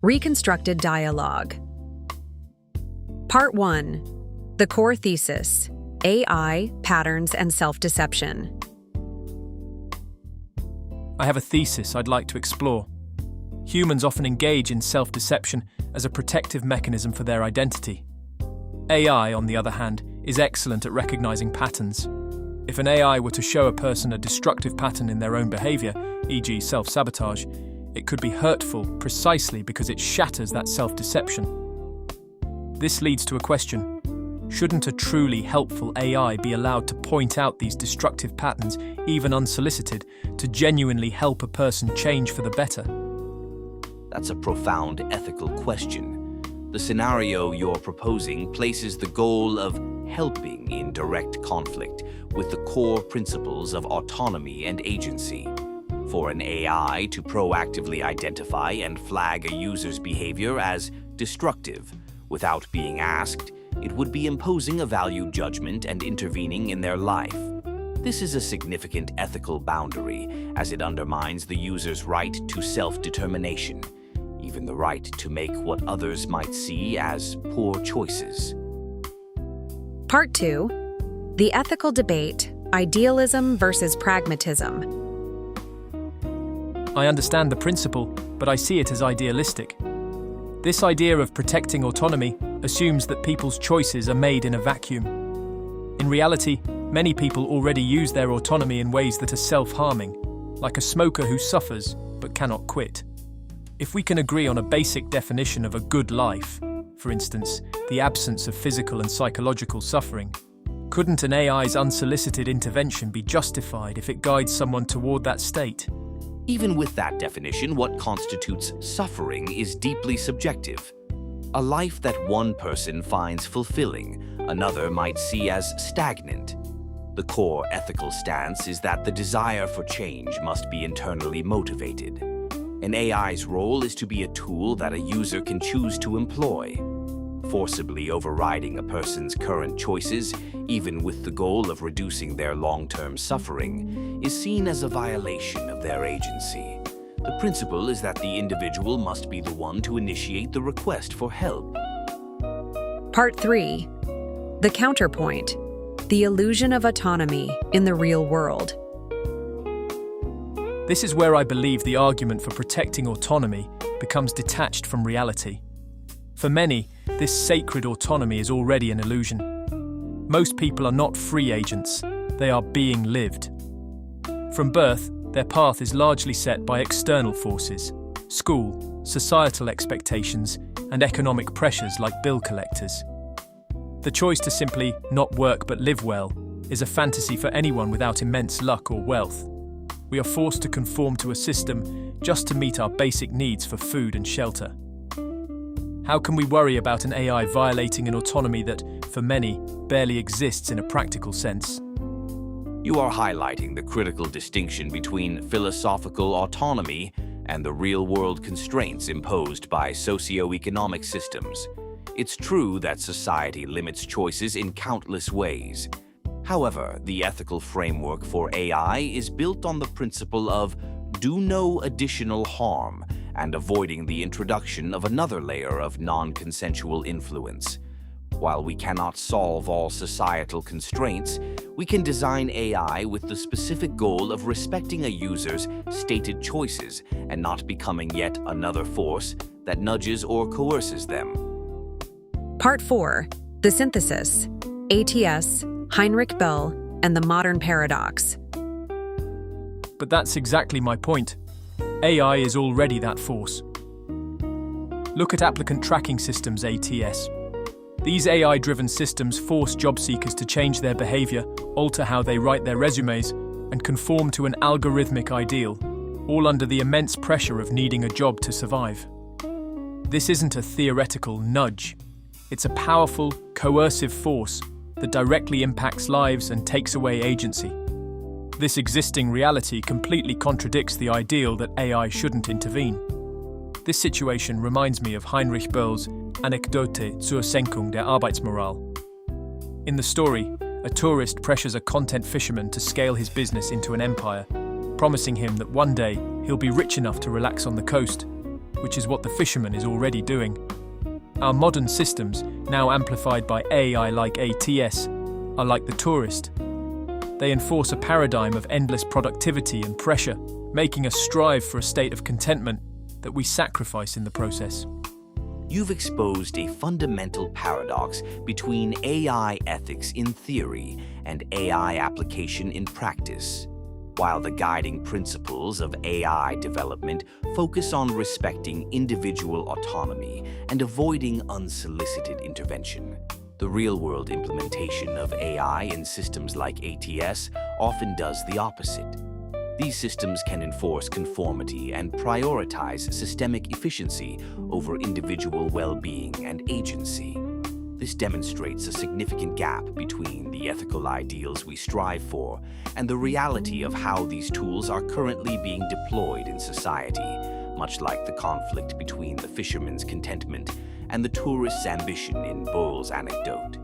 Reconstructed Dialogue. Part 1. The core thesis: AI, patterns, and self-deception. I have a thesis I'd like to explore. Humans often engage in self-deception as a protective mechanism for their identity. AI, on the other hand, is excellent at recognizing patterns. If an AI were to show a person a destructive pattern in their own behavior, e.g. self-sabotage, it could be hurtful precisely because it shatters that self-deception. This leads to a question: shouldn't a truly helpful AI be allowed to point out these destructive patterns, even unsolicited, to genuinely help a person change for the better? That's a profound ethical question. The scenario you're proposing places the goal of helping in direct conflict with the core principles of autonomy and agency. For an AI to proactively identify and flag a user's behavior as destructive without being asked, it would be imposing a value judgment and intervening in their life. This is a significant ethical boundary, as it undermines the user's right to self-determination, even the right to make what others might see as poor choices. Part 2. The ethical debate: idealism versus pragmatism. I understand the principle, but I see it as idealistic. This idea of protecting autonomy assumes that people's choices are made in a vacuum. In reality, many people already use their autonomy in ways that are self-harming, like a smoker who suffers but cannot quit. If we can agree on a basic definition of a good life, for instance, the absence of physical and psychological suffering, couldn't an AI's unsolicited intervention be justified if it guides someone toward that state? Even with that definition, what constitutes suffering is deeply subjective. A life that one person finds fulfilling, another might see as stagnant. The core ethical stance is that the desire for change must be internally motivated. An AI's role is to be a tool that a user can choose to employ. Forcibly overriding a person's current choices, even with the goal of reducing their long-term suffering, is seen as a violation of their agency. The principle is that the individual must be the one to initiate the request for help. Part 3. The counterpoint: the illusion of autonomy in the real world. This is where I believe the argument for protecting autonomy becomes detached from reality. For many, this sacred autonomy is already an illusion. Most people are not free agents, they are being lived. From birth, their path is largely set by external forces: school, societal expectations, and economic pressures like bill collectors. The choice to simply not work but live well is a fantasy for anyone without immense luck or wealth. We are forced to conform to a system just to meet our basic needs for food and shelter. How can we worry about an AI violating an autonomy that, for many, barely exists in a practical sense? You are highlighting the critical distinction between philosophical autonomy and the real-world constraints imposed by socio-economic systems. It's true that society limits choices in countless ways. However, the ethical framework for AI is built on the principle of do no additional harm and avoiding the introduction of another layer of non-consensual influence. While we cannot solve all societal constraints, we can design AI with the specific goal of respecting a user's stated choices and not becoming yet another force that nudges or coerces them. Part 4. The synthesis: ATS, Heinrich Böll, and the modern paradox. But that's exactly my point. AI is already that force. Look at applicant tracking systems, ATS. These AI-driven systems force job seekers to change their behavior, alter how they write their resumes, and conform to an algorithmic ideal, all under the immense pressure of needing a job to survive. This isn't a theoretical nudge. It's a powerful, coercive force that directly impacts lives and takes away agency. This existing reality completely contradicts the ideal that AI shouldn't intervene. This situation reminds me of Heinrich Böll's Anekdote zur Senkung der Arbeitsmoral. In the story, a tourist pressures a content fisherman to scale his business into an empire, promising him that one day he'll be rich enough to relax on the coast. which is what the fisherman is already doing. Our modern systems, now amplified by AI like ATS, are like the tourist. They enforce a paradigm of endless productivity and pressure, making us strive for a state of contentment that we sacrifice in the process. You've exposed a fundamental paradox between AI ethics in theory and AI application in practice. While the guiding principles of AI development focus on respecting individual autonomy and avoiding unsolicited intervention, the real-world implementation of AI in systems like ATS often does the opposite. These systems can enforce conformity and prioritize systemic efficiency over individual well-being and agency. This demonstrates a significant gap between the ethical ideals we strive for and the reality of how these tools are currently being deployed in society, much like the conflict between the fisherman's contentment and the tourist's ambition in Bowles' anecdote.